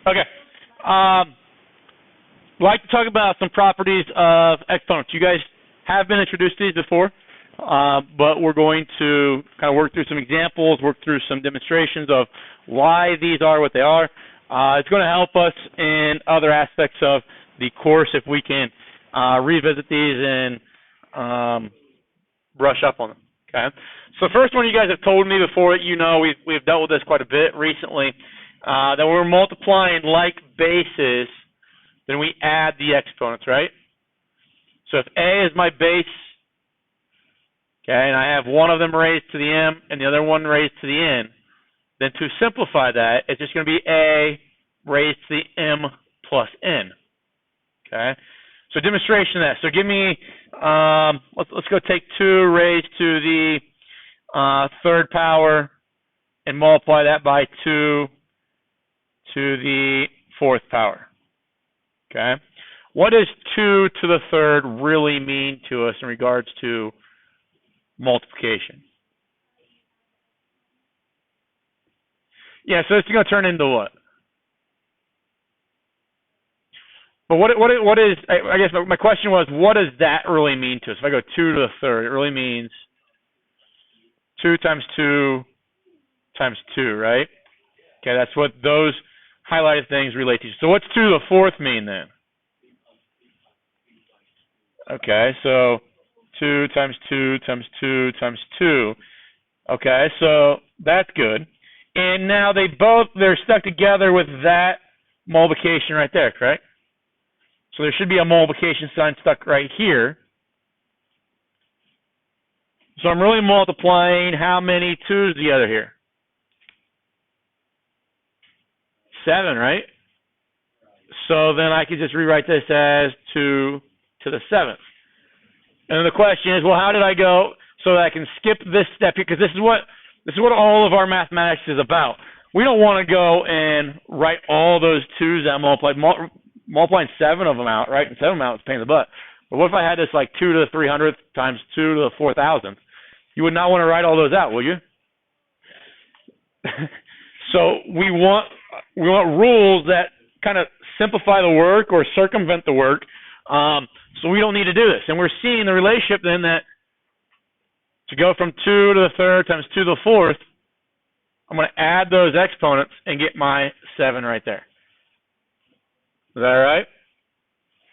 Okay. Like to talk about some properties of exponents. You guys have been introduced to these before, but we're going to kind of work through some examples, work through some demonstrations of why these are what they are. It's going to help us in other aspects of the course if we can revisit these and brush up on them. Okay. So the first one you guys have told me before, we've dealt with this quite a bit recently, that we're multiplying like bases, then we add the exponents, right? So if A is my base, okay, and I have one of them raised to the m and the other one raised to the n, then to simplify that, it's just going to be A raised to the m plus n. Okay? So demonstration of that. So give me, let's go take 2 raised to the third power and multiply that by 2 to the fourth power. Okay? What does 2 to the third really mean to us in regards to multiplication? Yeah, so it's going to turn into what? But what is, I guess my question was, what does that really mean to us? If I go 2 to the third, it really means 2 times 2 times 2, right? Okay, that's what those highlighted things relate to. So what's 2 to the fourth mean then? Okay, so 2 times 2 times 2 times 2. Okay, so that's good. And now they're stuck together with that multiplication right there, correct? So there should be a multiplication sign stuck right here. So I'm really multiplying how many 2's together here? 7, right? So then I could just rewrite this as 2 to the 7th. And then the question is, well, how did I go so that I can skip this step here? Because this is what all of our mathematics is about. We don't want to go and write all those 2's that multiplied. Multiplying 7 of them out, right? And 7 of them out is a pain in the butt. But what if I had this like 2 to the 300th times 2 to the 4,000th? You would not want to write all those out, will you? So we want rules that kind of simplify the work or circumvent the work, so we don't need to do this. And we're seeing the relationship then that to go from 2 to the third times 2 to the fourth, I'm going to add those exponents and get my 7 right there. Is that all right?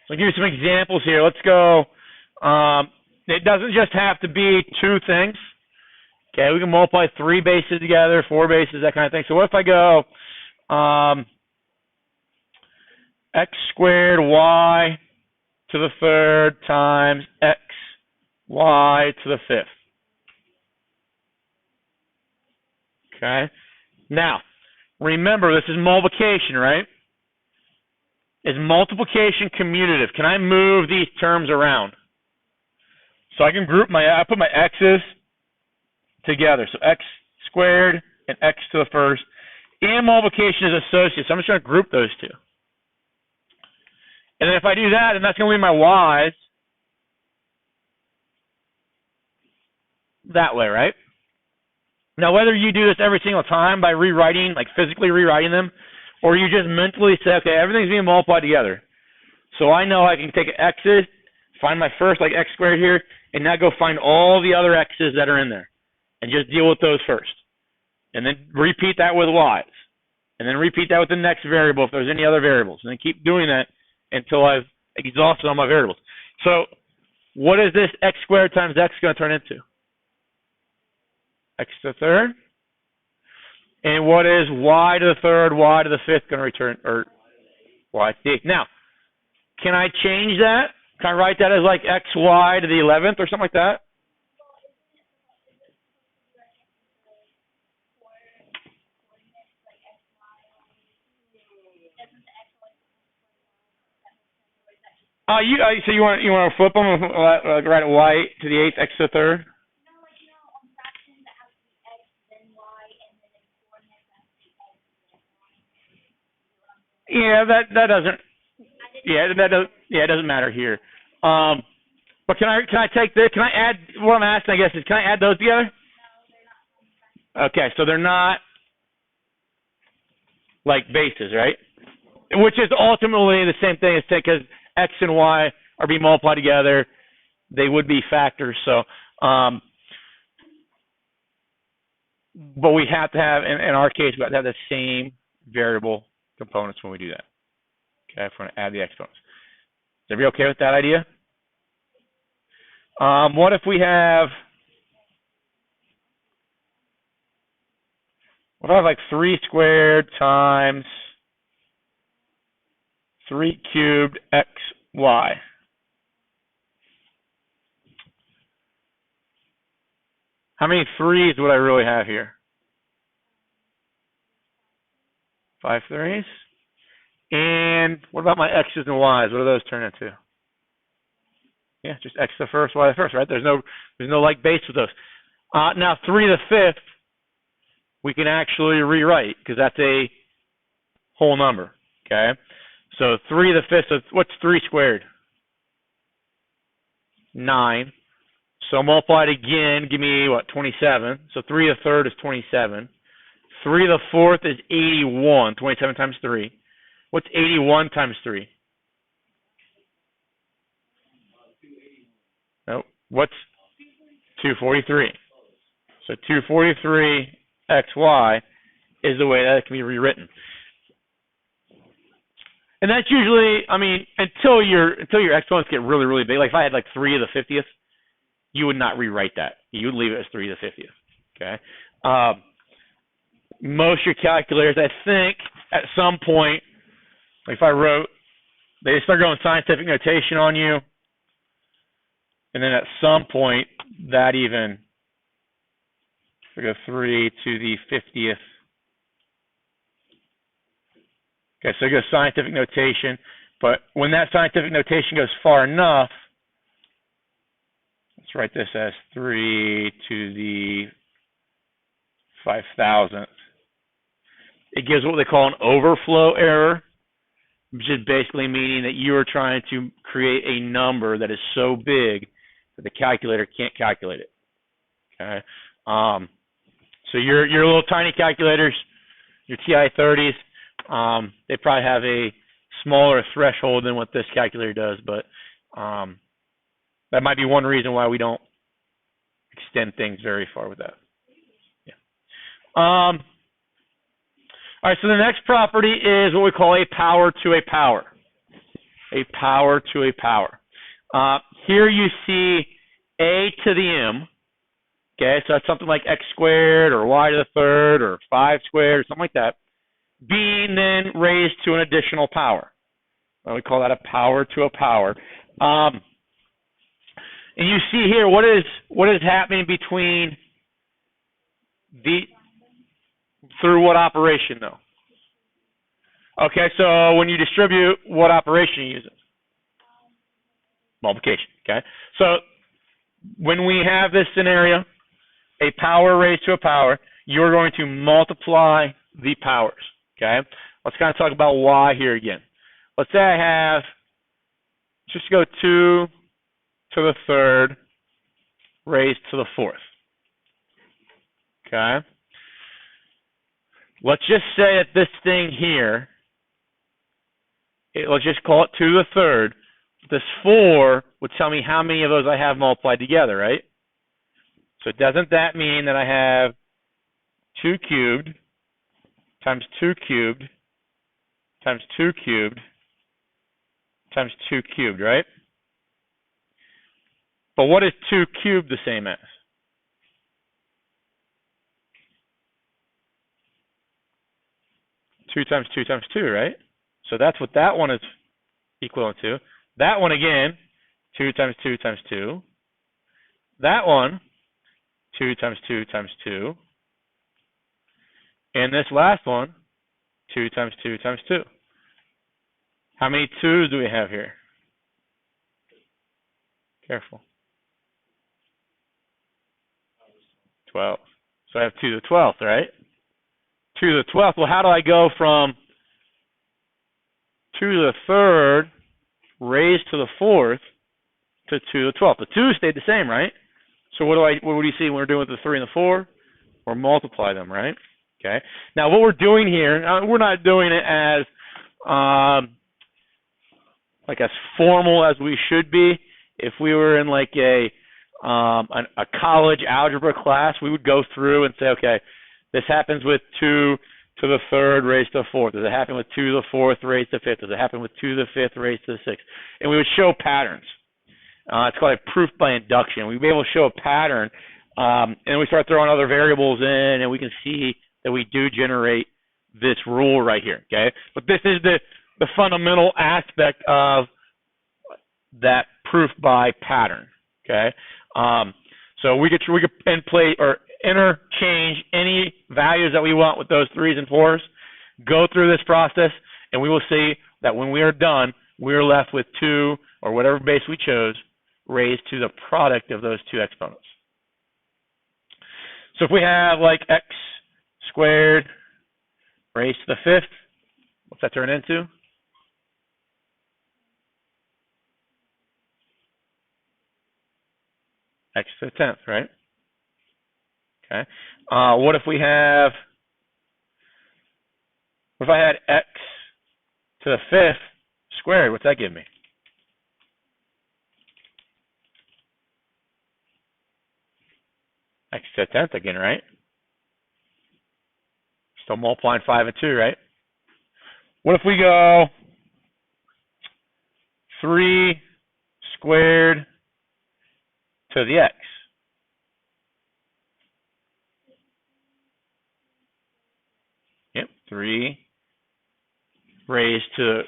So I'll give you some examples here. Let's go. It doesn't just have to be 2 things. Okay, we can multiply 3 bases together, 4 bases, that kind of thing. So what if I go x squared y to the third times x y to the fifth? Okay. Now, remember, this is multiplication, right? Is multiplication commutative? Can I move these terms around? So I can group I put my x's together. So x squared and x to the first. And multiplication is associated. So I'm just going to group those two. And then if I do that, then that's going to be my y's that way, right? Now, whether you do this every single time by rewriting, like physically rewriting them, or you just mentally say, okay, everything's being multiplied together. So I know I can take x's, find my first, like x squared here, and now go find all the other x's that are in there, and just deal with those first. And then repeat that with y's. And then repeat that with the next variable if there's any other variables. And then keep doing that until I've exhausted all my variables. So what is this x squared times x going to turn into? X to the third. And what is y to the third, y to the fifth going to return, or y to the eighth? Now, can I change that? Can I write that as like xy to the 11th or something like that? So you want to flip them, write y to the 8th, x to the third? Yeah, that doesn't. Yeah, it doesn't matter here. But can I take this? Can I add? What I'm asking, I guess, is can I add those together? Okay, so they're not like bases, right? which is ultimately the same thing as because x and y are being multiplied together. They would be factors. So, but we have to have, in our case, we have to have the same variable components when we do that. Okay, if we're going to add the exponents. Is everybody okay with that idea? What if we have, what if I have like 3 squared times 3 cubed xy? How many 3s would I really have here? 5 3s. And what about my x's and y's? What do those turn into? Yeah, just x the first, y the first, right? There's no like base with those. Now 3 to the 5th, we can actually rewrite because that's a whole number. Okay, so 3 to the 5th. So what's 3 squared? 9. So multiply it again, give me what, 27. So 3 to the 3rd is 27. 3 to the 4th is 81. 27 times 3. What's 81 times 3? Nope. What's 243? So 243 xy is the way that it can be rewritten. And that's usually, I mean, until your exponents get really, really big. Like if I had like 3 to the 50th, you would not rewrite that. You would leave it as 3 to the 50th. Okay. Most of your calculators, I think, at some point, like if I wrote, they start going scientific notation on you, and then at some point, that even, we go 3 to the 50th. Okay, so it goes scientific notation, but when that scientific notation goes far enough, let's write this as 3 to the 5,000th. It gives what they call an overflow error, which is basically meaning that you are trying to create a number that is so big that the calculator can't calculate it. Okay, so your little tiny calculators, your TI-30s, they probably have a smaller threshold than what this calculator does, but that might be one reason why we don't extend things very far with that. Yeah. All right, so the next property is what we call a power to a power. A power to a power. Here you see a to the m. Okay, so that's something like x squared or y to the 3rd or 5 squared or something like that, being then raised to an additional power. We call that a power to a power. And you see here what is happening between through what operation though? Okay, so when you distribute, what operation you use? Multiplication. Okay, so when we have this scenario, a power raised to a power, you're going to multiply the powers. Okay, let's kind of talk about y here again. Let's say I have, just go 2 to the 3rd raised to the 4th. Okay, let's just say that this thing here, let's just call it 2 to the 3rd. This 4 would tell me how many of those I have multiplied together, right? So doesn't that mean that I have 2 cubed times 2 cubed times 2 cubed times 2 cubed, right? But what is 2 cubed the same as? Two times 2 times 2, right? So that's what that one is equivalent to. That one again, 2 times 2 times 2. That one, 2 times 2 times 2. And this last one, 2 times 2 times 2. How many 2's do we have here? Careful. 12. So I have 2 to the 12th, right? 2 to the 12th. Well, how do I go from 2 to the 3rd raised to the 4th to 2 to the 12th? The 2 stayed the same, right? So what do you see when we're doing with the 3 and the 4? Or multiply them, right? Okay. Now what we're doing here, we're not doing it as like as formal as we should be. If we were in like a college algebra class, we would go through and say, okay, this happens with 2 to the 3rd raised to the 4th. Does it happen with 2 to the 4th raised to the 5th? Does it happen with 2 to the 5th raised to the 6th? And we would show patterns. It's called a proof by induction. We'd be able to show a pattern, and we start throwing other variables in, and we can see that we do generate this rule right here, okay? But this is the fundamental aspect of that proof by pattern, okay? So we could interchange any values that we want with those 3s and 4s, go through this process, and we will see that when we are done, we're left with 2, or whatever base we chose, raised to the product of those 2 exponents. So if we have like x squared raised to the 5th, what's that turn into? X to the 10th, right? Okay. What if I had x to the 5th squared? What's that give me? X to the 10th again, right? Still multiplying 5 and 2, right? What if we go 3 squared to the x? Yep, 3 raised to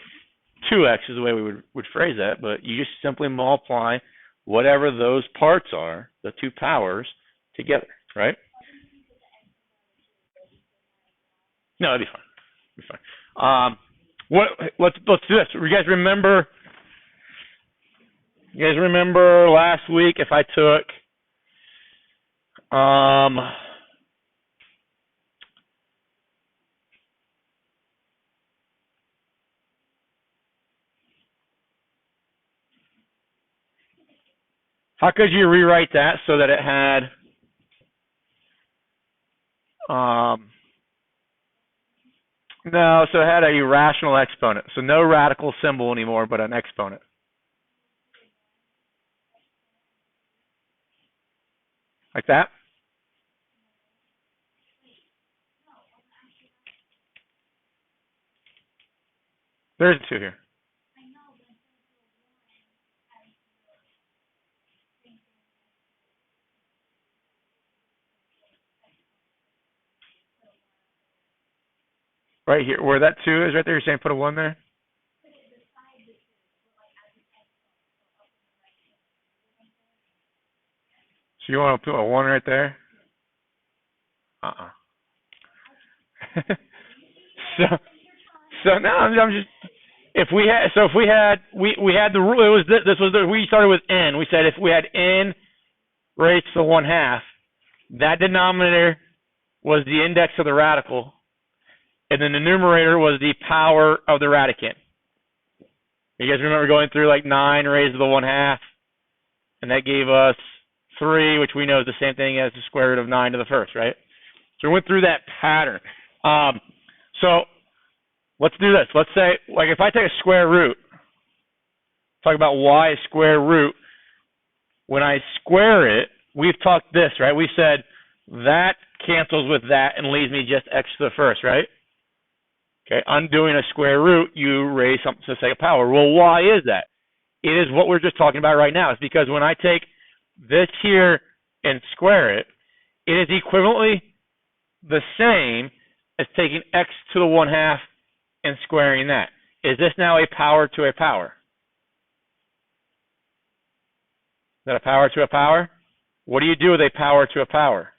2x is the way we would phrase that, but you just simply multiply whatever those parts are, the 2 powers, together, right? No, that'd be fine. Let's do this. You guys remember last week if I took how could you rewrite that so that it had no, so it had a rational exponent. So no radical symbol anymore, but an exponent. Like that? There's 2 here. Right here, where that 2 is right there, you're saying put a 1 there? So you want to put a 1 right there? So now I'm just we had the rule. It was we started with n. We said if we had n raised to the 1/2, that denominator was the index of the radical, and then the numerator was the power of the radicand. You guys remember going through like 9 raised to the 1/2, and that gave us 3, which we know is the same thing as the square root of 9 to the 1st, right? So we went through that pattern. So let's do this. Let's say, like, if I take a square root, talk about y square root. When I square it, we've talked this, right? We said that cancels with that and leaves me just x to the 1st, right? Okay, undoing a square root, you raise something to the second power. Well, why is that? It is what we're just talking about right now. It's because when I take this here and square it, it is equivalently the same as taking x to the 1/2 and squaring that. Is this now a power to a power? Is that a power to a power? What do you do with a power to a power?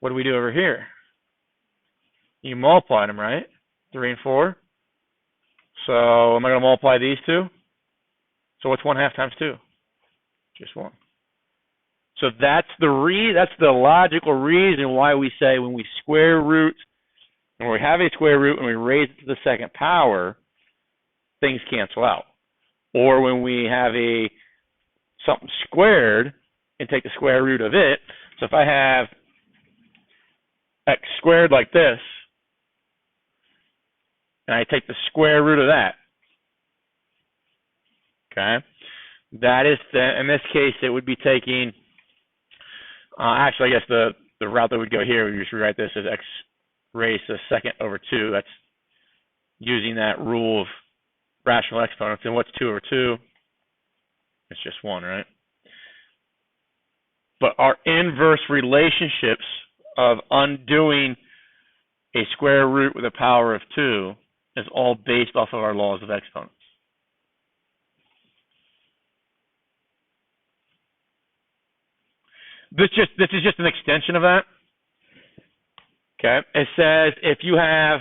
What do we do over here? You multiply them, right? 3 and 4. So am I going to multiply these 2? So what's 1/2 times 2? Just 1. So that's the logical reason why we say when we square root, when we have a square root and we raise it to the second power, things cancel out. Or when we have something squared and take the square root of it. So if I have x squared like this, and I take the square root of that. Okay? That is, in this case, it would be taking, actually, I guess the route that would go here, we just rewrite this as x raised to the second over 2. That's using that rule of rational exponents. And what's 2 over 2? It's just 1, right? But our inverse relationships of undoing a square root with a power of 2 is all based off of our laws of exponents. This is just an extension of that. Okay, it says if you have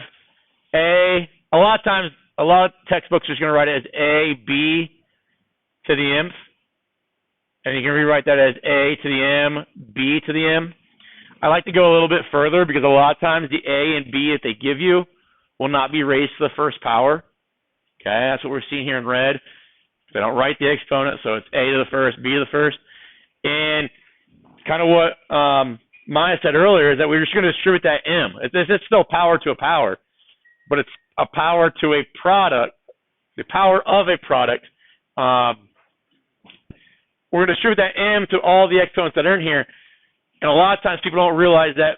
a lot of times, a lot of textbooks are going to write it as ab to the mth, and you can rewrite that as a to the m, b to the m. I like to go a little bit further because a lot of times the a and b that they give you will not be raised to the first power. Okay, that's what we're seeing here in red. They don't write the exponent, so it's a to the first, b to the first, and kind of what Maya said earlier is that we're just going to distribute that m. It's still power to a power, but it's a power to a product, the power of a product. We're going to distribute that m to all the exponents that are in here, and a lot of times people don't realize that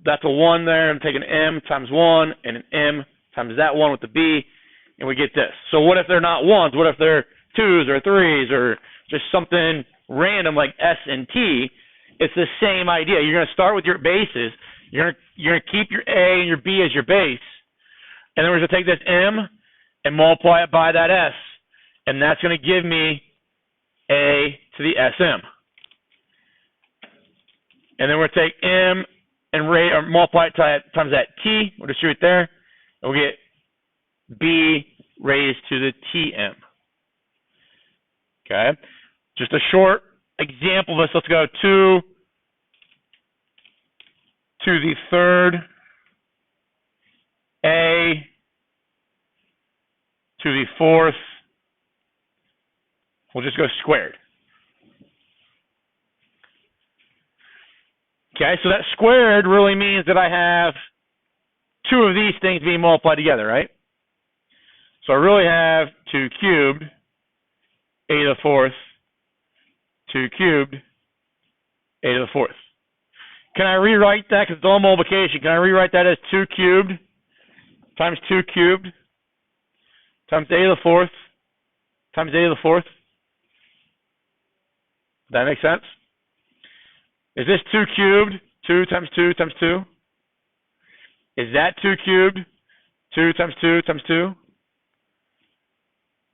that's a 1 there. I'm taking m times 1 and an m times that 1 with the b, and we get this. So what if they're not 1s? What if they're 2s or 3s or just something random like S and T? It's the same idea. You're going to start with your bases. You're going to keep your A and your B as your base, and then we're going to take this M and multiply it by that S, and that's going to give me A to the SM. And then we're going to take M and multiply it times that T. We'll distribute there, and we'll get B raised to the TM. Okay. Just a short example of this. Let's go 2 to the third A to the fourth. We'll just go squared. Okay, so that squared really means that I have 2 of these things being multiplied together, right? So I really have 2 cubed, a to the fourth, 2 cubed, a to the fourth. Can I rewrite that? Because it's all multiplication. Can I rewrite that as 2 cubed times 2 cubed times a to the fourth times a to the fourth? Does that make sense? Is this 2 cubed? 2 times 2 times 2? Is that 2 cubed? 2 times 2 times 2?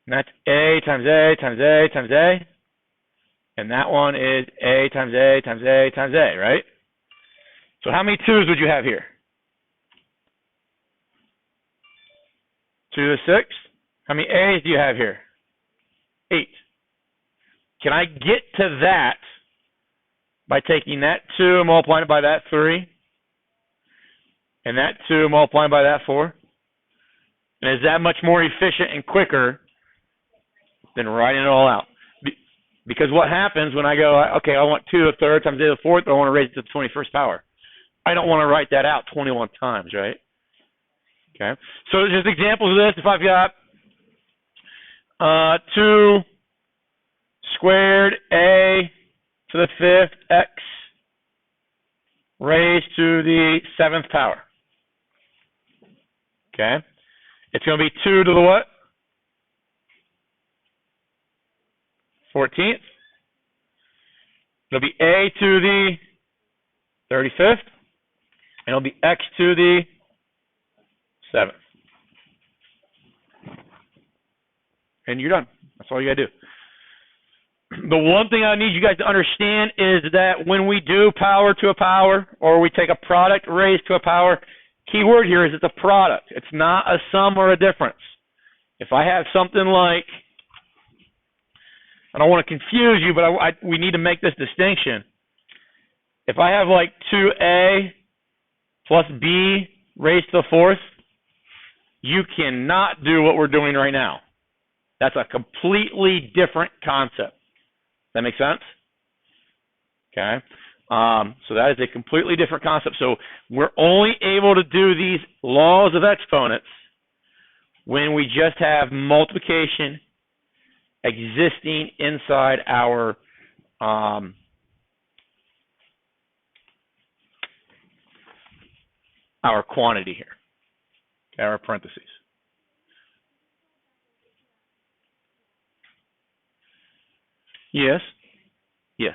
And that's a times a times a times a. And that one is a times a times a times a, right? So how many 2's would you have here? 2 to the 6th. How many a's do you have here? 8. Can I get to that by taking that 2 and multiplying it by that 3? And that 2 multiplying by that 4? And is that much more efficient and quicker than writing it all out? Because what happens when I go, okay, I want 2 to the third times a to the fourth, but I want to raise it to the 21st power. I don't want to write that out 21 times, right? Okay. So just examples of this. If I've got 2 squared a to the 5th x raised to the 7th power. Okay. It's going to be 2 to the what? 14th. It'll be a to the 35th. And it'll be x to the 7th. And you're done. That's all you got to do. The one thing I need you guys to understand is that when we do power to a power, or we take a product raised to a power, key word here is it's a product. It's not a sum or a difference. If I have something like, I don't want to confuse you, but we need to make this distinction. If I have like 2a plus b raised to the 4th, you cannot do what we're doing right now. That's a completely different concept. That make sense? Okay. So that is a completely different concept. So we're only able to do these laws of exponents when we just have multiplication existing inside our quantity here, our parentheses. Yes. Yes.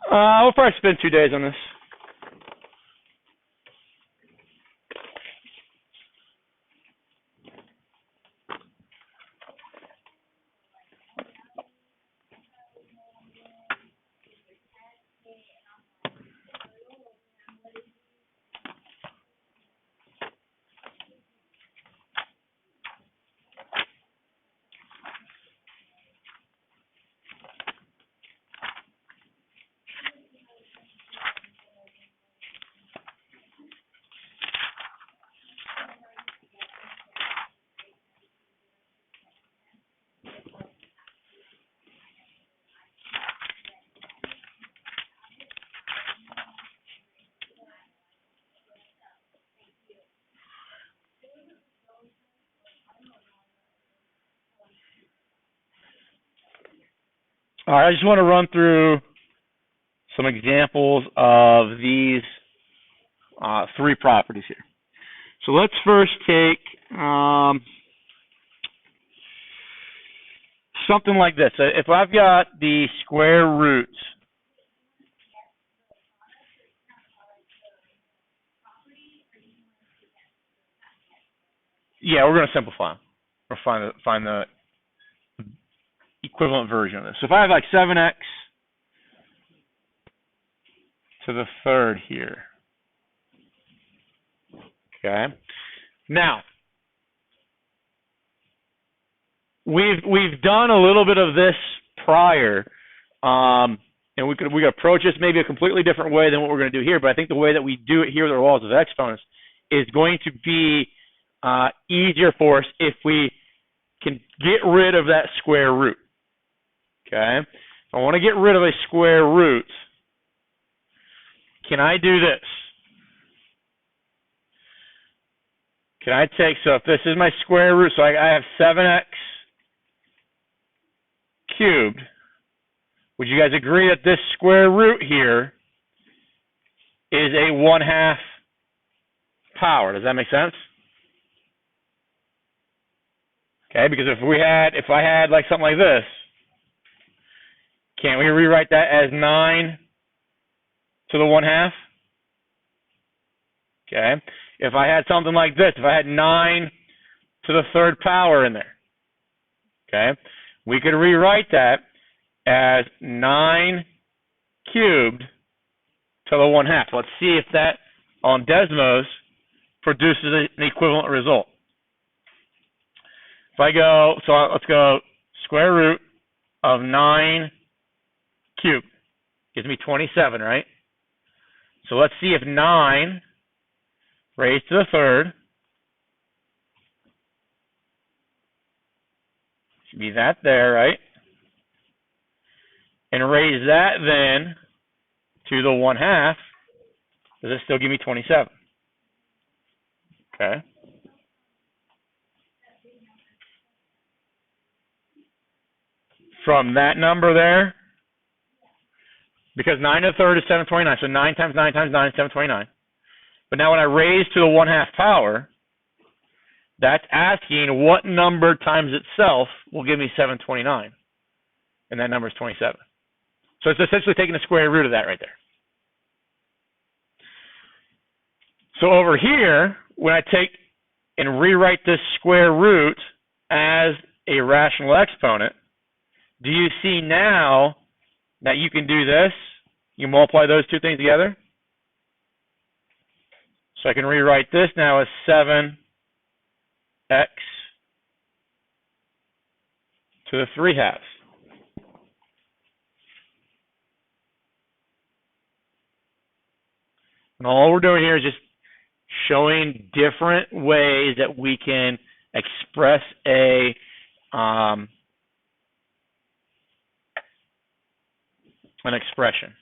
We'll probably spend 2 days on this. All right, I just want to run through some examples of these 3 properties here. So let's first take something like this. If I've got the square roots, yeah, we're going to simplify them or find the equivalent version of this. So if I have like 7x to the third here, okay. Now we've done a little bit of this prior, and we could approach this maybe a completely different way than what we're going to do here. But I think the way that we do it here with our laws of exponents is going to be easier for us if we can get rid of that square root. Okay, if I want to get rid of a square root, can I do this? Can I take, so if this is my square root, so I have 7x cubed, would you guys agree that this square root here is a 1/2 power? Does that make sense? Okay, because if I had like something like this, can't we rewrite that as 9 to the 1/2? Okay. If I had something like this, if I had 9 to the third power in there, okay, we could rewrite that as 9 cubed to the 1/2. Let's see if that on Desmos produces an equivalent result. If I go, so let's go square root of 9 cubed. Gives me 27, right? So let's see if 9 raised to the third should be that there, right? And raise that then to the 1/2. Does it still give me 27? Okay. From that number there, because 9 to the third is 729, so 9 times 9 times 9 is 729. But now when I raise to the 1/2 power, that's asking what number times itself will give me 729. And that number is 27. So it's essentially taking the square root of that right there. So over here, when I take and rewrite this square root as a rational exponent, do you see now that you can do this? You multiply those two things together. So I can rewrite this now as 7x to the 3/2. And all we're doing here is just showing different ways that we can express an expression.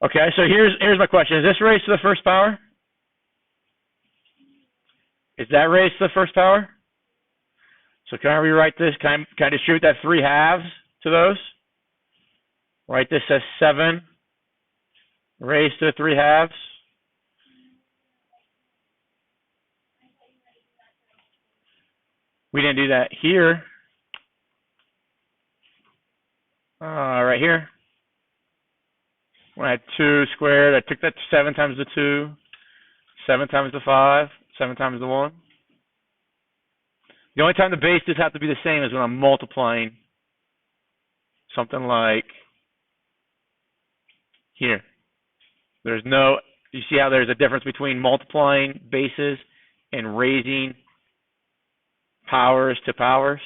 Okay, so here's my question. Is this raised to the first power? Is that raised to the first power? So can I rewrite this? Can I distribute that 3 halves to those? Write this as 7 raised to 3 halves. We didn't do that here. Right here. When I had 2 squared, I took that 7 times the 2, 7 times the 5, 7 times the 1. The only time the bases have to be the same is when I'm multiplying something like here. There's no, you see how there's a difference between multiplying bases and raising powers to powers?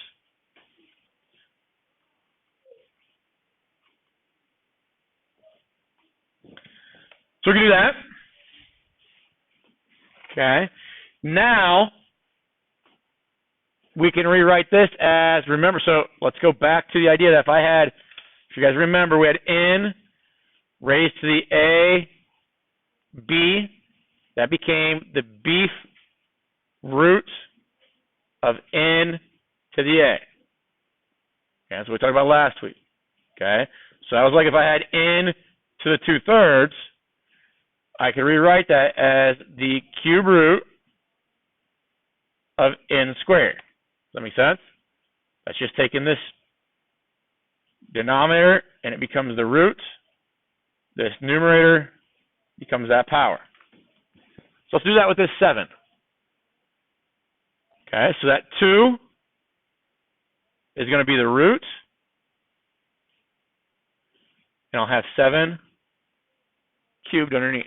So we can do that. Okay. Now, we can rewrite this as, remember, so let's go back to the idea that if I had, if you guys remember, we had n raised to the a, b, that became the beef root of n to the a. Okay, that's what we talked about last week. Okay, so that was like if I had n to the 2/3, I could rewrite that as the cube root of n squared. Does that make sense? That's just taking this denominator and it becomes the root. This numerator becomes that power. So let's do that with this 7. Okay, so that 2 is going to be the root. And I'll have 7 cubed underneath.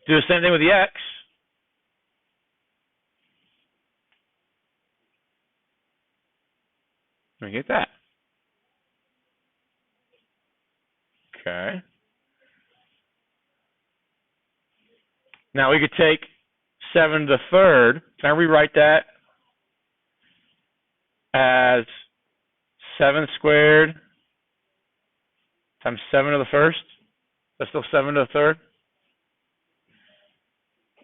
Do the same thing with the x. Let me get that. Okay. Now we could take 7 to the 3rd. Can I rewrite that as 7 squared times 7 to the 1st? That's still 7 to the 3rd.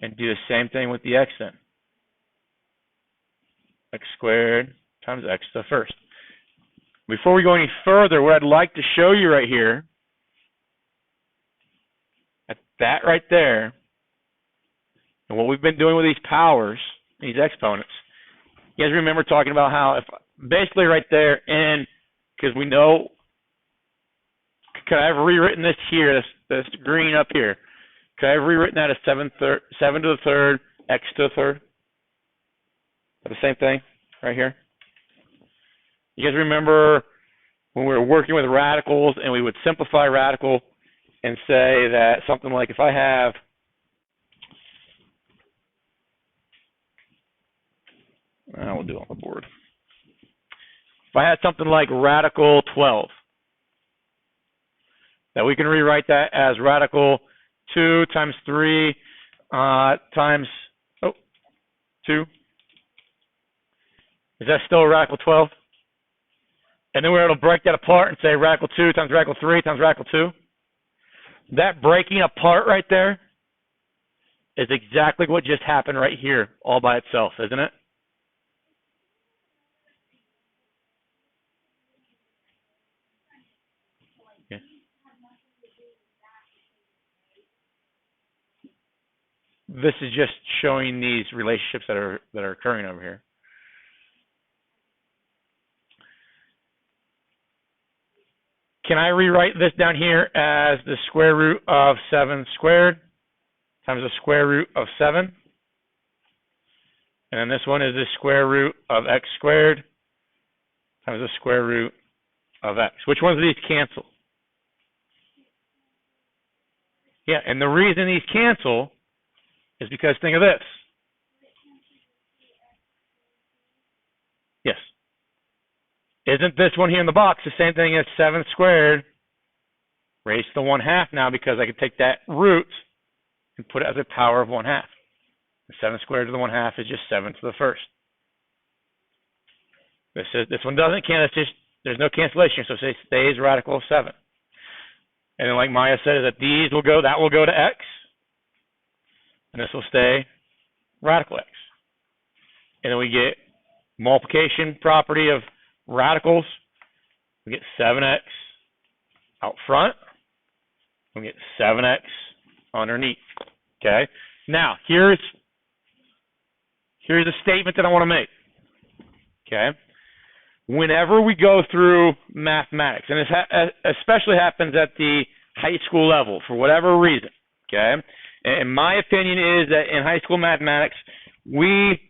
And do the same thing with the x then. X squared times x to the 1st. Before we go any further, what I'd like to show you right here, at that right there, and what we've been doing with these powers, these exponents, you guys remember talking about how, if basically right there, and because we know, could I have rewritten this here, this green up here? Could I have rewritten that as 7 to the 3rd, x to the 3rd? The same thing right here? You guys remember when we were working with radicals and we would simplify radical and say that something like if I have we'll do it on the board. If I had something like radical 12, that we can rewrite that as radical 2 times 3 times 2. Is that still radical 12? And then we're able to break that apart and say radical 2 times radical 3 times radical 2. That breaking apart right there is exactly what just happened right here, all by itself, isn't it? Yeah. This is just showing these relationships that are occurring over here. Can I rewrite this down here as the square root of 7 squared times the square root of 7? And then this one is the square root of x squared times the square root of x. Which ones of these cancel? Yeah, and the reason these cancel is because, think of this. Yes. Isn't this one here in the box the same thing as 7 squared raised to the 1/2 now because I can take that root and put it as a power of 1/2. 7 squared to the 1/2 is just 7 to the 1st. This one doesn't cancel. There's no cancellation, so it stays radical of 7. And then, like Maya said, that will go to x, and this will stay radical x. And then we get multiplication property of radicals. We get 7x out front. We get 7x underneath. Okay. Now here's a statement that I want to make. Okay. Whenever we go through mathematics, and this especially happens at the high school level for whatever reason. Okay. And my opinion is that in high school mathematics, we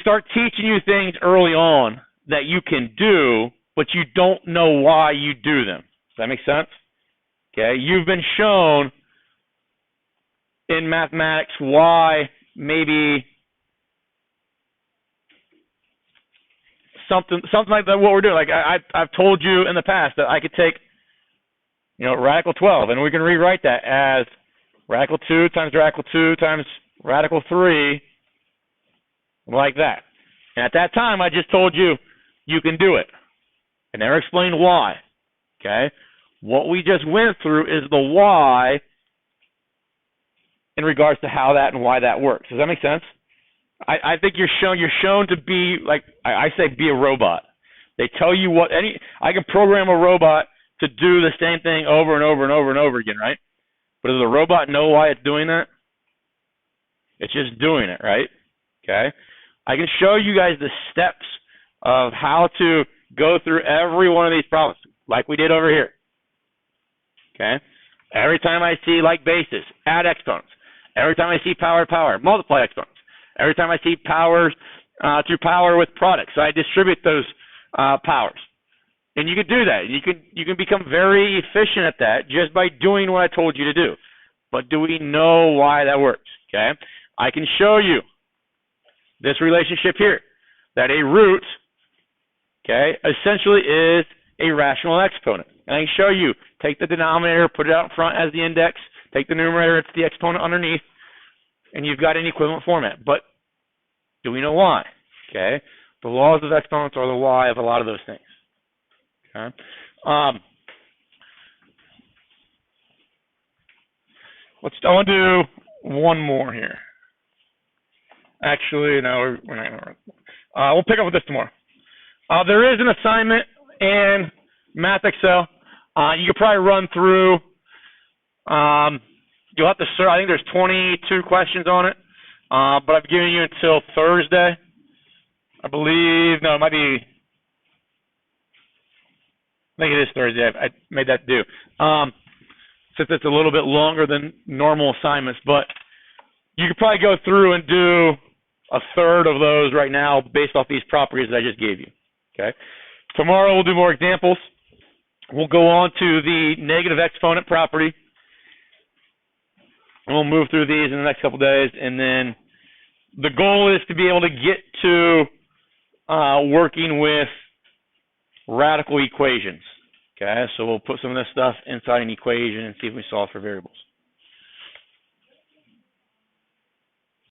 start teaching you things early on that you can do, but you don't know why you do them. Does that make sense? Okay, you've been shown in mathematics why maybe something like that, what we're doing. Like I've told you in the past that I could take, radical 12, and we can rewrite that as radical 2 times radical 2 times radical 3, like that. And at that time, I just told you, you can do it. I never explained why. Okay? What we just went through is the why in regards to how that and why that works. Does that make sense? I think you're shown to be, like I say, be a robot. They tell you I can program a robot to do the same thing over and over and over and over again, right? But does the robot know why it's doing that? It's just doing it, right? Okay? I can show you guys the steps of how to go through every one of these problems, like we did over here. Okay? Every time I see like basis, add exponents. Every time I see power to power, multiply exponents. Every time I see powers to power with products, so I distribute those powers. And you can do that. You can become very efficient at that just by doing what I told you to do. But do we know why that works? Okay? I can show you this relationship here, that a root, okay, essentially is a rational exponent. And I can show you, take the denominator, put it out front as the index, take the numerator, it's the exponent underneath, and you've got an equivalent format. But do we know why? Okay? The laws of exponents are the why of a lot of those things. Okay? I want to do one more here. Actually, no, we're not going to. We'll pick up with this tomorrow. There is an assignment in Math Excel. You could probably run through. You'll have to search. I think there's 22 questions on it, but I've given you until Thursday. I believe. No, it might be. I think it is Thursday. I made that due. Since it's a little bit longer than normal assignments, but you could probably go through and do a third of those right now based off these properties that I just gave you. Okay. Tomorrow we'll do more examples. We'll go on to the negative exponent property. And we'll move through these in the next couple of days. And then the goal is to be able to get to working with radical equations. Okay, so we'll put some of this stuff inside an equation and see if we solve for variables.